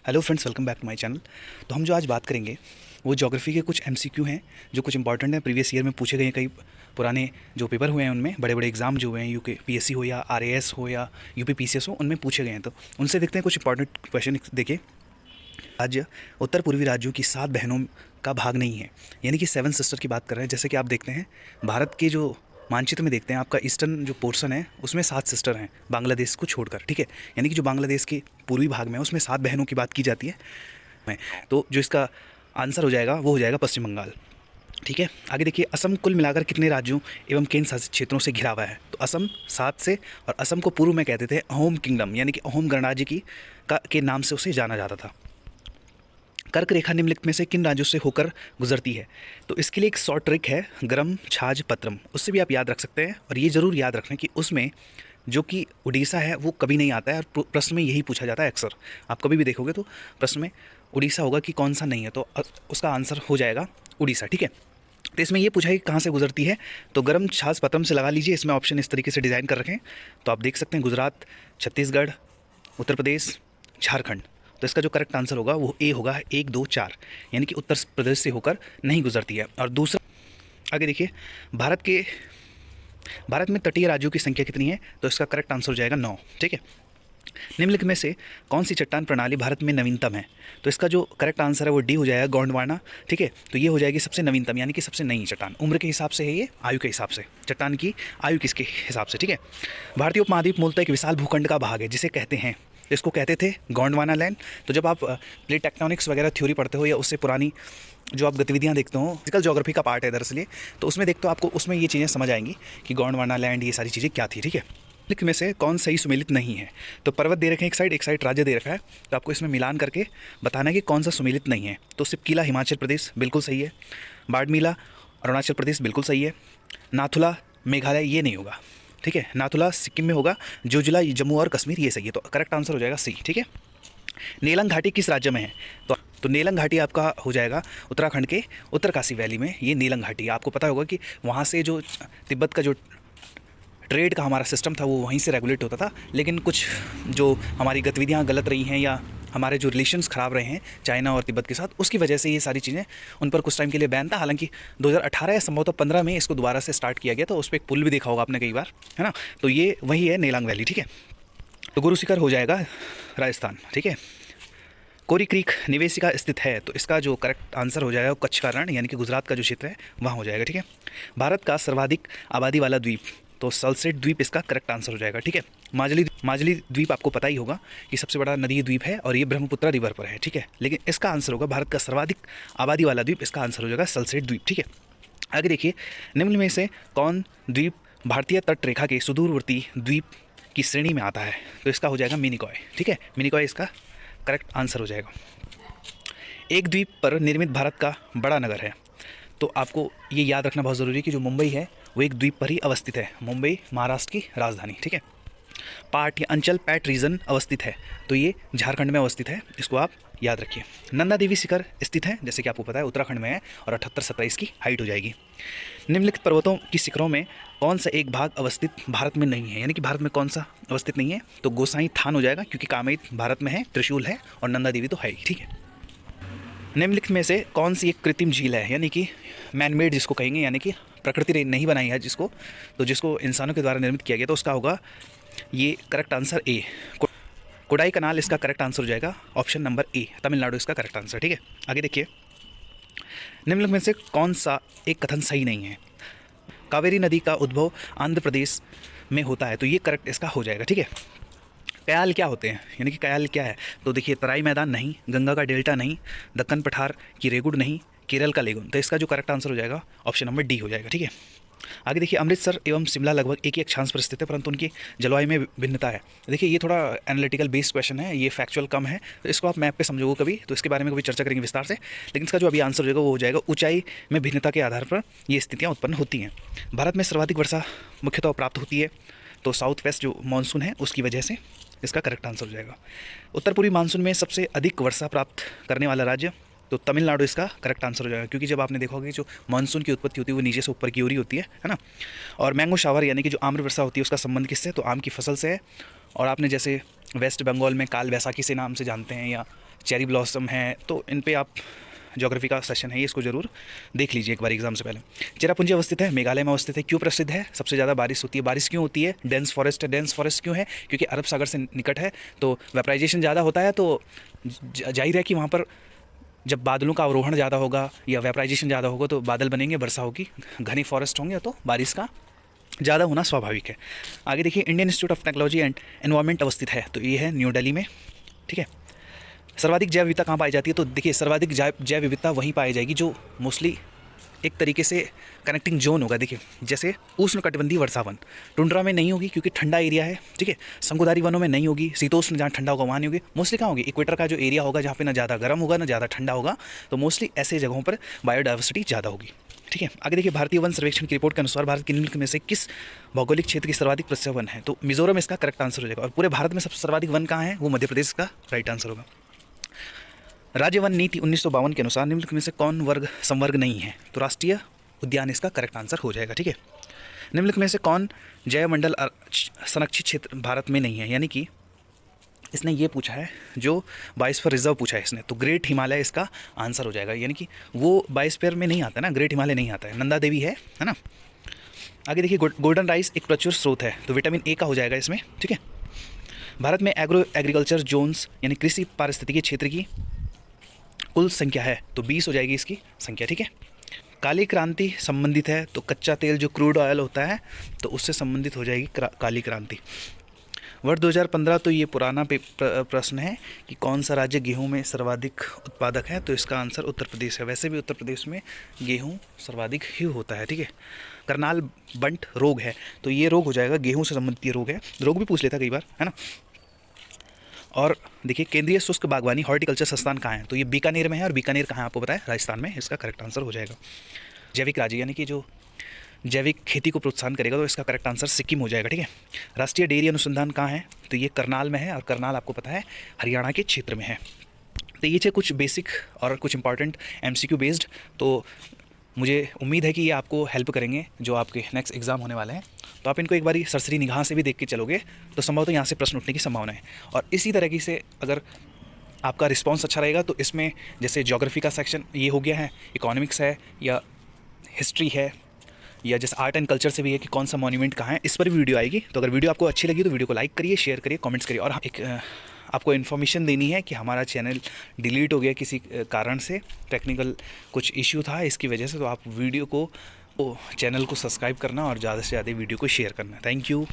Hello friends, welcome back to my channel. तो हम जो आज बात करेंगे वो ज्योग्राफी के कुछ एमसीक्यू हैं जो कुछ इंपॉर्टेंट हैं, प्रीवियस ईयर में पूछे गए हैं। कई पुराने जो पेपर हुए हैं उनमें बड़े बड़े एग्जाम जो हुए हैं, यूके पीएससी हो या आरएएस हो या यूपी पीसीएस हो, उनमें पूछे गए हैं। तो उनसे देखते हैं कुछ इंपॉर्टेंट क्वेश्चन। देखिए, राज्य उत्तर पूर्वी राज्यों की 7 बहनों का भाग नहीं है, यानी कि 7 सिस्टर की बात कर रहे हैं। जैसे कि आप देखते हैं भारत के जो मानचित्र में देखते हैं, आपका ईस्टर्न जो पोर्शन है उसमें 7 सिस्टर हैं, बांग्लादेश को छोड़कर। ठीक है, यानी कि जो बांग्लादेश के पूर्वी भाग में है उसमें 7 बहनों की बात की जाती है। तो जो इसका आंसर हो जाएगा वो हो जाएगा पश्चिम बंगाल। ठीक है, आगे देखिए, असम कुल मिलाकर कितने राज्यों एवं केंद्र शासित क्षेत्रों से घिरा हुआ है? तो असम 7 से, और असम को पूर्व में कहते थे अहोम किंगडम, यानी कि अहोम गणराज्य की के नाम से उसे जाना जाता था। कर्क रेखा निम्नलिखित में से किन राज्यों से होकर गुजरती है? तो इसके लिए एक शॉर्ट ट्रिक है, गरम छाज पत्रम, उससे भी आप याद रख सकते हैं। और ये ज़रूर याद रखें कि उसमें जो कि उड़ीसा है वो कभी नहीं आता है, और प्रश्न में यही पूछा जाता है अक्सर। आप कभी भी देखोगे तो प्रश्न में उड़ीसा होगा कि कौन सा नहीं है, तो उसका आंसर हो जाएगा उड़ीसा। ठीक है, तो इसमें ये पूछा है कि कहाँ से गुजरती है, तो गरम छाछ पत्रम से लगा लीजिए। इसमें ऑप्शन इस तरीके से डिज़ाइन कर रखें, तो आप देख सकते हैं गुजरात, छत्तीसगढ़, उत्तर प्रदेश, झारखंड। तो इसका जो करेक्ट आंसर होगा वो ए होगा, 1, 2, 4, यानी कि उत्तर प्रदेश से होकर नहीं गुजरती है। और दूसरा, आगे देखिए, भारत में तटीय राज्यों की संख्या कितनी है? तो इसका करेक्ट आंसर हो जाएगा 9। ठीक है, निम्नलिखित में से कौन सी चट्टान प्रणाली भारत में नवीनतम है? तो इसका जो करेक्ट आंसर है वो डी हो जाएगा, गोंडवाना। ठीक है, तो ये हो जाएगी सबसे नवीनतम, यानी कि सबसे नई चट्टान। उम्र के हिसाब से है ये, आयु के हिसाब से, चट्टान की आयु किसके हिसाब से। ठीक है, भारतीय उपमहाद्वीप मूलतः एक विशाल भूखंड का भाग है जिसे कहते हैं, इसको कहते थे गोंडवाना लैंड। तो जब आप प्लेट टेक्टोनिक्स वगैरह थ्योरी पढ़ते हो या उससे पुरानी जो आप गतिविधियाँ देखते हो, फिजिकल ज्योग्राफी का पार्ट है दरअसल ये, तो उसमें देखते हो आपको उसमें ये चीज़ें समझ आएंगी कि गोंडवाना लैंड ये सारी चीज़ें क्या थी। ठीक है, लिख में से कौन सही सुमेलित नहीं है? तो पर्वत दे रखे हैं एक साइड राज्य दे रखा है, तो आपको इसमें मिलान करके बताना है कि कौन सा सुमेलित नहीं है। तो सिपकीला हिमाचल प्रदेश बिल्कुल सही है, बाड़मेला अरुणाचल प्रदेश बिल्कुल सही है, नाथुला मेघालय ये नहीं होगा। ठीक है, नाथुला सिक्किम में होगा, जोजिला जम्मू और कश्मीर ये सही है। तो करेक्ट आंसर हो जाएगा सी। ठीक है, नेलंग घाटी किस राज्य में है? तो नेलंग घाटी आपका हो जाएगा उत्तराखंड के उत्तरकाशी वैली में। ये नेलंग घाटी, आपको पता होगा कि वहाँ से जो तिब्बत का जो ट्रेड का हमारा सिस्टम था वो वहीं से रेगुलेट होता था। लेकिन कुछ जो हमारी गतिविधियाँ गलत रही हैं या हमारे जो रिलेशंस ख़राब रहे हैं चाइना और तिब्बत के साथ, उसकी वजह से ये सारी चीज़ें उन पर कुछ टाइम के लिए बैन था। हालांकि 2018 या संभवतः 15 में इसको दोबारा से स्टार्ट किया गया, तो उस पर एक पुल भी देखा होगा आपने कई बार, है ना। तो ये वही है नेलांग वैली। ठीक है, तो गुरु शिखर हो जाएगा राजस्थान। ठीक है, कोरी क्रीक निवेशिका स्थित है, तो इसका जो करेक्ट आंसर हो जाएगा कच्छ का रण, यानी कि गुजरात का जो क्षेत्र है वहाँ हो जाएगा। ठीक है, भारत का सर्वाधिक आबादी वाला द्वीप, तो सल्सेट द्वीप इसका करेक्ट आंसर हो जाएगा। ठीक है, माजली द्वीप आपको पता ही होगा कि सबसे बड़ा नदी द्वीप है और ये ब्रह्मपुत्र रिवर पर है। ठीक है, लेकिन इसका आंसर होगा भारत का सर्वाधिक आबादी वाला द्वीप, इसका आंसर हो जाएगा सल्सेट द्वीप। ठीक है, आगे देखिए, निम्न में से कौन द्वीप भारतीय तट रेखा के सुदूरवर्ती द्वीप की श्रेणी में आता है? तो इसका हो जाएगा मिनिकॉय। ठीक है, मिनिकॉय इसका करेक्ट आंसर हो जाएगा। एक द्वीप पर निर्मित भारत का बड़ा नगर है, तो आपको ये याद रखना बहुत ज़रूरी है कि जो मुंबई है वो एक द्वीप पर ही अवस्थित है। मुंबई महाराष्ट्र की राजधानी। ठीक है, पाट या अंचल पैट रीजन अवस्थित है, तो ये झारखंड में अवस्थित है, इसको आप याद रखिए। नंदा देवी शिखर स्थित है, जैसे कि आपको पता है उत्तराखंड में है, और 78-70 इसकी हाइट हो जाएगी। निम्नलिखित पर्वतों की शिखरों में कौन सा एक भाग अवस्थित भारत में नहीं है, यानी कि भारत में कौन सा अवस्थित नहीं है? तो गोसाई थान हो जाएगा, क्योंकि कामेत भारत में है, त्रिशूल है, और नंदा देवी तो है ही। ठीक है, निम्नलिखित में से कौन सी एक कृत्रिम झील है, यानी कि मैनमेड जिसको कहेंगे, यानी कि प्रकृति ने नहीं बनाई है जिसको, तो जिसको इंसानों के द्वारा निर्मित किया गया, तो उसका होगा ये करेक्ट आंसर ए, कोडाई कनाल इसका करेक्ट आंसर हो जाएगा, ऑप्शन नंबर ए, तमिलनाडु इसका करेक्ट आंसर। ठीक है, आगे देखिए, निम्नलिखित में से कौन सा एक कथन सही नहीं है? कावेरी नदी का उद्भव आंध्र प्रदेश में होता है, तो ये करेक्ट इसका हो जाएगा। ठीक है, कयाल क्या होते हैं, यानी कि कयाल क्या है? तो देखिए, तराई मैदान नहीं, गंगा का डेल्टा नहीं, दक्कन पठार की रेगुड़ नहीं, केरल का लेगुन, तो इसका जो करेक्ट आंसर हो जाएगा ऑप्शन नंबर डी हो जाएगा। ठीक है, आगे देखिए, अमृतसर एवं शिमला लगभग एक ही अक्षांश पर स्थित है, परंतु उनकी जलवायु में भिन्नता है। देखिए, ये थोड़ा एनालिटिकल बेस्ड क्वेश्चन है, ये फैक्चुअल कम है, तो इसको आप मैप पे समझोगे कभी, तो इसके बारे में कभी चर्चा करेंगे विस्तार से। लेकिन इसका जो अभी आंसर हो जाएगा वो हो जाएगा ऊंचाई में भिन्नता के आधार पर ये स्थितियाँ उत्पन्न होती हैं। भारत में सर्वाधिक वर्षा मुख्यतः प्राप्त होती है, तो साउथ वेस्ट जो मानसून है उसकी वजह से इसका करेक्ट आंसर हो जाएगा। उत्तर पूर्वी मानसून में सबसे अधिक वर्षा प्राप्त करने वाला राज्य, तो तमिलनाडु इसका करेक्ट आंसर हो जाएगा, क्योंकि जब आपने देखा होगा कि जो मानसून की उत्पत्ति होती है वो नीचे से ऊपर की ओर ही होती है ना। और मैंगो शावर यानी कि जो आम्र वर्षा होती है उसका संबंध किससे? तो आम की फसल से है, और आपने जैसे वेस्ट बंगाल में काल बैसाखी से नाम से जानते हैं या चेरी ब्लॉसम है, तो इन पे आप ज्योग्राफी का सेशन है, इसको जरूर देख लीजिए एक बार एग्जाम से पहले। चेरापूंजी अवस्थित है, मेघालय में अवस्थित है। क्यों प्रसिद्ध है? सबसे ज़्यादा बारिश होती है। बारिश क्यों होती है? डेंस फॉरेस्ट है। डेंस फॉरेस्ट क्यों है? क्योंकि अरब सागर से निकट है, तो वेपराइजेशन ज़्यादा होता है, तो जाहिर है कि वहाँ पर जब बादलों का अवरोहण ज़्यादा होगा या वेपराइजेशन ज़्यादा होगा तो बादल बनेंगे, वर्षा होगी, घने फॉरेस्ट होंगे, तो बारिश का ज़्यादा होना स्वाभाविक है। आगे देखिए, Indian institute of technology and environment अवस्थित है, तो ये है न्यू दिल्ली में, ठीक है। सर्वाधिक जैव विविधता कहाँ पाई जाती है? तो देखिए, सर्वाधिक जैव विविधता वहीं पाई जाएगी जो मोस्टली एक तरीके से कनेक्टिंग जोन होगा। देखिए, जैसे उष्णकटिबंधीय वर्षावन टुंड्रा में नहीं होगी क्योंकि ठंडा एरिया है, ठीक है। शंकुधारी वनों में नहीं होगी, शीतोष्ण जहाँ ठंडा होगा वहाँ नहीं होगी। मोस्टली कहाँ होगी? इक्वेटर का जो एरिया होगा जहाँ पे ना ज़्यादा गर्म होगा ना ज़्यादा ठंडा होगा, तो मोस्टली ऐसे जगहों पर बायोडाइवर्सिटी ज़्यादा होगी, ठीक है। आगे देखिए, भारतीय वन सर्वेक्षण की रिपोर्ट के अनुसार भारत के निम्नलिखित में से किस भौगोलिक क्षेत्र की सर्वाधिक प्रसिद्ध वन है? तो मिजोरम इसका करेक्ट आंसर हो जाएगा। और पूरे भारत में सबसे सर्वाधिक वन कहाँ है? वो मध्य प्रदेश का राइट आंसर होगा। राज्य वन नीति 1952 के अनुसार निम्नलिखित में से कौन वर्ग संवर्ग नहीं है? तो राष्ट्रीय उद्यान इसका करेक्ट आंसर हो जाएगा, ठीक है। निम्नलिखित में से कौन जैवमंडल संरक्षित क्षेत्र भारत में नहीं है? यानी कि इसने ये पूछा है, जो बायोस्फीयर रिजर्व पूछा है इसने, तो ग्रेट हिमालय इसका आंसर हो जाएगा। यानी कि वो बायोस्फीयर में नहीं आता ना, ग्रेट हिमालय नहीं आता है, नंदा देवी है ना। आगे देखिए, गोल्डन राइस एक प्रचुर स्रोत है, तो विटामिन ए का हो जाएगा इसमें, ठीक है। भारत में एग्रीकल्चर जोन्स यानी कृषि पारिस्थितिकी क्षेत्र की कुल संख्या है, तो 20 हो जाएगी इसकी संख्या, ठीक है। काली क्रांति संबंधित है, तो कच्चा तेल जो क्रूड ऑयल होता है तो उससे संबंधित हो जाएगी काली क्रांति। वर्ष 2015, तो ये पुराना प्रश्न है कि कौन सा राज्य गेहूं में सर्वाधिक उत्पादक है? तो इसका आंसर उत्तर प्रदेश है। वैसे भी उत्तर प्रदेश में गेहूं सर्वाधिक ही होता है, ठीक है। करनाल बंट रोग है, तो ये रोग हो जाएगा, गेहूं से संबंधित ये रोग है। रोग भी पूछ लेता कई बार, है ना। और देखिए, केंद्रीय शुष्क बागवानी हॉर्टिकल्चर संस्थान कहाँ है? तो ये बीकानेर में है, और बीकानेर कहाँ है आपको पता है? राजस्थान में। इसका करेक्ट आंसर हो जाएगा। जैविक राज्य यानी कि जो जैविक खेती को प्रोत्साहन करेगा, तो इसका करेक्ट आंसर सिक्किम हो जाएगा, ठीक है। राष्ट्रीय डेयरी अनुसंधान कहाँ है? तो ये करनाल में है, और करनाल आपको पता है हरियाणा के क्षेत्र में है। तो ये थे कुछ बेसिक और कुछ इंपॉर्टेंट MCQ बेस्ड, तो मुझे उम्मीद है कि ये आपको हेल्प करेंगे जो आपके नेक्स्ट एग्ज़ाम होने वाले हैं। तो आप इनको एक बारी सरसरी निगाह से भी देख के चलोगे तो संभवतः यहाँ से प्रश्न उठने की संभावना है। और इसी तरह से अगर आपका रिस्पांस अच्छा रहेगा तो इसमें जैसे ज्योग्राफी का सेक्शन ये हो गया है, इकोनॉमिक्स है, या हिस्ट्री है, या जैसे आर्ट एंड कल्चर से भी है कि कौन सा मॉन्यूमेंट कहाँ है, इस पर भी वीडियो आएगी। तो अगर वीडियो आपको अच्छी लगी तो वीडियो को लाइक करिए, शेयर करिए, कमेंट्स करिए। और एक आपको इन्फॉर्मेशन देनी है कि हमारा चैनल डिलीट हो गया किसी कारण से, टेक्निकल कुछ इश्यू था इसकी वजह से, तो आप वीडियो को चैनल को सब्सक्राइब करना और ज़्यादा से ज़्यादा वीडियो को शेयर करना। Thank you.